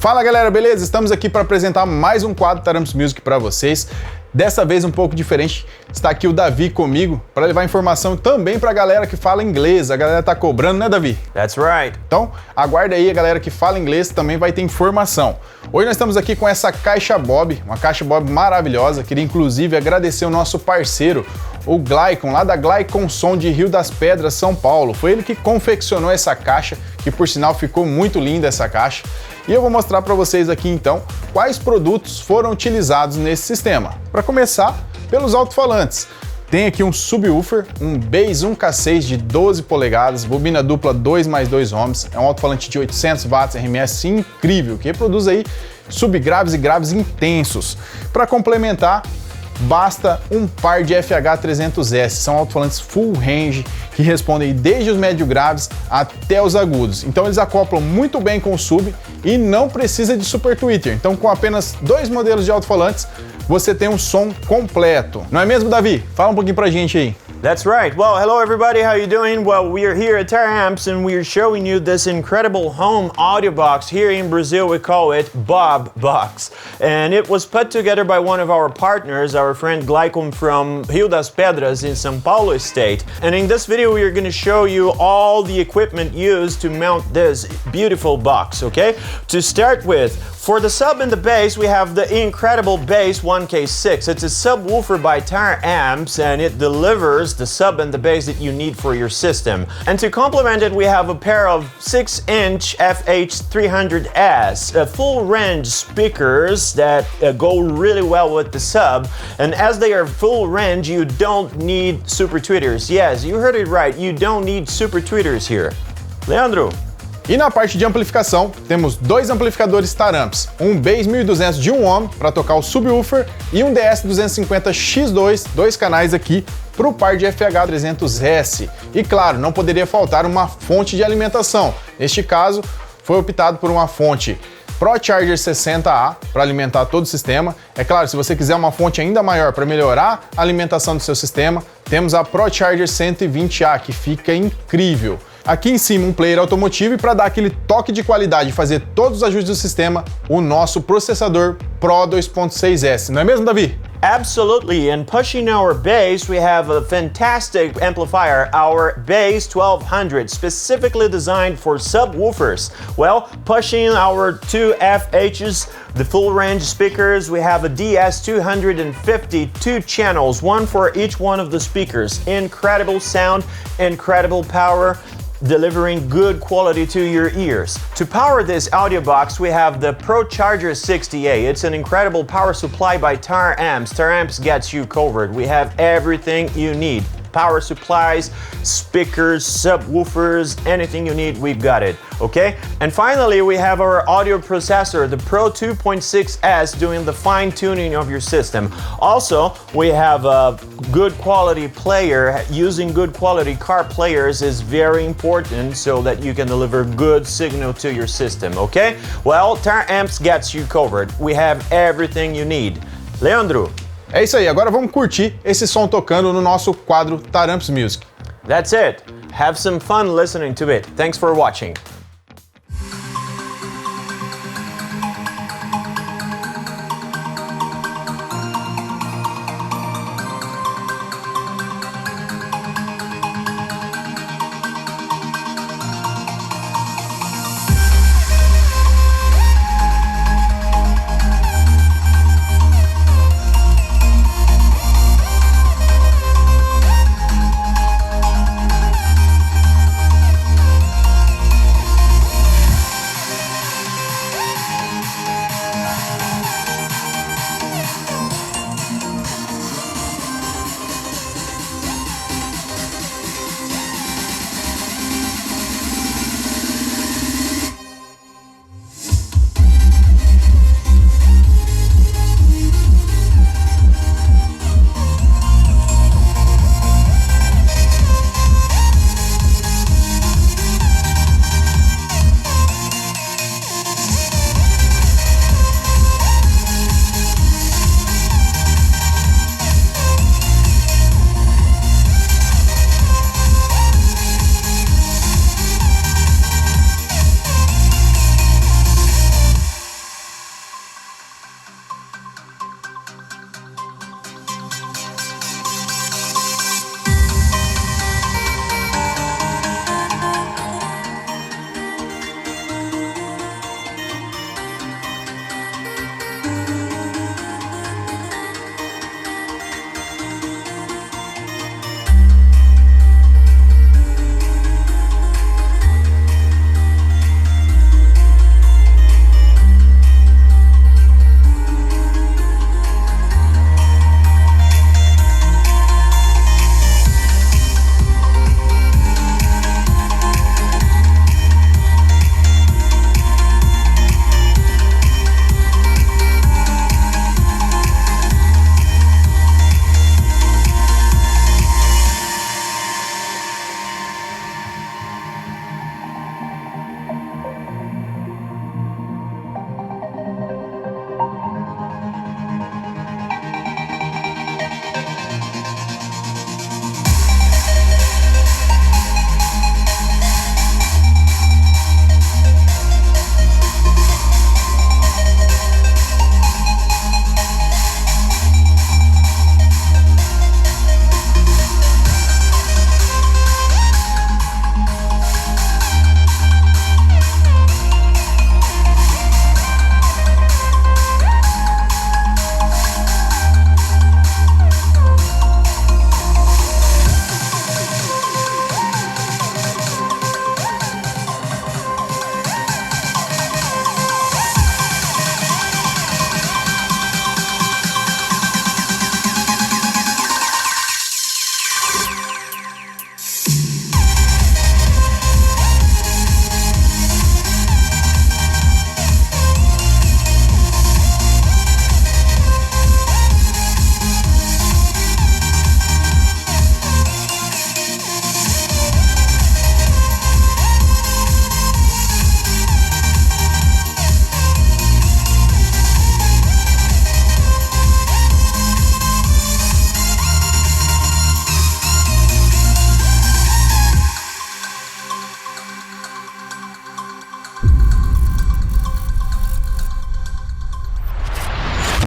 Fala galera, beleza? Estamos aqui para apresentar mais um quadro Taramps Music para vocês. Dessa vez um pouco diferente, está aqui o Davi comigo para levar informação também para a galera que fala inglês. A galera tá cobrando, né, Davi? That's right. Então, aguarda aí, a galera que fala inglês também vai ter informação. Hoje nós estamos aqui com essa caixa Bob, uma caixa Bob maravilhosa. Queria inclusive agradecer o nosso parceiro, o Glycon, lá da Glycon Som de Rio das Pedras, São Paulo. Foi ele que confeccionou essa caixa, que por sinal ficou muito linda essa caixa. E eu vou mostrar para vocês aqui então quais produtos foram utilizados nesse sistema. Para começar, pelos alto-falantes. Tem aqui um subwoofer, um Bass 1K6 de 12 polegadas, bobina dupla 2x2 ohms, é um alto-falante de 800 watts RMS incrível, que reproduz aí subgraves e graves intensos. Para complementar, basta um par de FH300S, são alto-falantes full range que respondem desde os médio graves até os agudos. Então eles acoplam muito bem com o sub e não precisa de super tweeter. Então com apenas 2 modelos de alto-falantes você tem um som completo. Não é mesmo, Davi? Fala um pouquinho pra gente aí. That's right. Well, hello everybody, how you doing? Well, we are here at Taramps and we are showing you this incredible home audio box. Here in Brazil we call it Bob Box. And it was put together by one of our partners, our friend Glycon from Rio das Pedras in São Paulo state. And in this video we are going to show you all the equipment used to mount this beautiful box, okay? To start with, for the sub and the bass, we have the incredible Bass 1K6. It's a subwoofer by Taramps and it delivers the sub and the bass that you need for your system. And to complement it, we have a pair of 6-inch FH300S, full range speakers that go really well with the sub. And as they are full range, you don't need super tweeters. Yes, you heard it right, you don't need super tweeters here. Leandro. E na parte de amplificação, temos 2 amplificadores Taramps, um Bass 1200 de 1 ohm para tocar o subwoofer e um DS250X2, 2 canais aqui para o par de FH300S. E claro, não poderia faltar uma fonte de alimentação. Neste caso, foi optado por uma fonte ProCharger 60A para alimentar todo o sistema. É claro, se você quiser uma fonte ainda maior para melhorar a alimentação do seu sistema, temos a ProCharger 120A, que fica incrível. Aqui em cima um player automotivo e para dar aquele toque de qualidade e fazer todos os ajustes do sistema, o nosso processador Pro 2.6S. Não é mesmo, Davi? Absolutely, and pushing our bass, we have a fantastic amplifier, our Bass 1200, specifically designed for subwoofers. Well, pushing our 2 FHs, the full range speakers, we have a DS250, 2 channels, one for each one of the speakers. Incredible sound, incredible power, delivering good quality to your ears. To power this audio box, we have the ProCharger 60A. It's an incredible power supply by Taramps. Taramps gets you covered. We have everything you need. Power supplies, speakers, subwoofers, anything you need, we've got it, okay? And finally, we have our audio processor, the Pro 2.6S, doing the fine-tuning of your system. Also, we have a good quality player. Using good quality car players is very important so that you can deliver good signal to your system, okay? Well, Taramps gets you covered. We have everything you need. Leandro. É isso aí, agora vamos curtir esse som tocando no nosso quadro Taramps Music. That's it. Have some fun listening to it. Thanks for watching.